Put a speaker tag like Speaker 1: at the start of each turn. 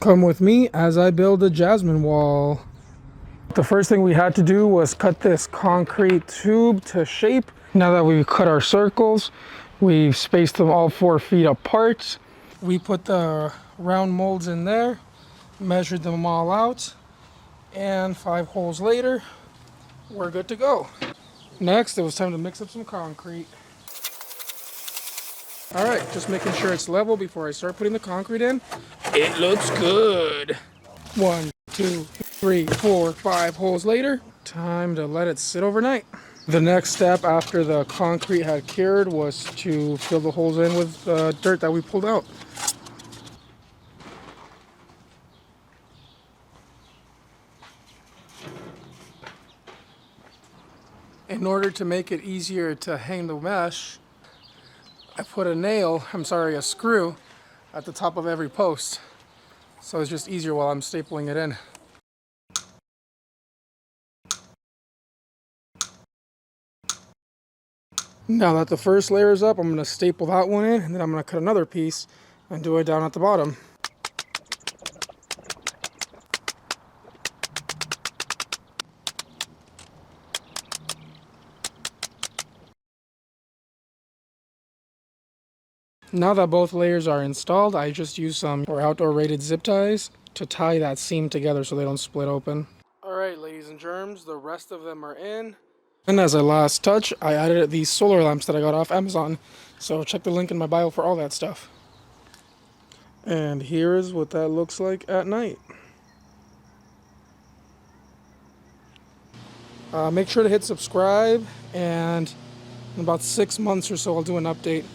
Speaker 1: Come with me as I build a Jasmin Wall. The first thing we had to do was cut this concrete tube to shape. Now that we've cut our circles, we've spaced them all 4 feet apart. We put the round molds in there, measured them all out, and 5 holes later, we're good to go. Next, it was time to mix up some concrete. All right, just making sure it's level before I start putting the concrete in. It looks good. 1, 2, 3, 4, 5 holes later, time to let it sit overnight. The next step after the concrete had cured was to fill the holes in with dirt that we pulled out. In order to make it easier to hang the mesh, I put a screw at the top of every post. So it's just easier while I'm stapling it in. Now that the first layer is up, I'm going to staple that one in, and then I'm going to cut another piece and do it down at the bottom. Now that both layers are installed, I just use some outdoor rated zip ties to tie that seam together so they don't split open. Alright, ladies and germs, the rest of them are in. And as a last touch, I added these solar lamps that I got off Amazon. So check the link in my bio for all that stuff. And here is what that looks like at night. Make sure to hit subscribe, and in about 6 months or so I'll do an update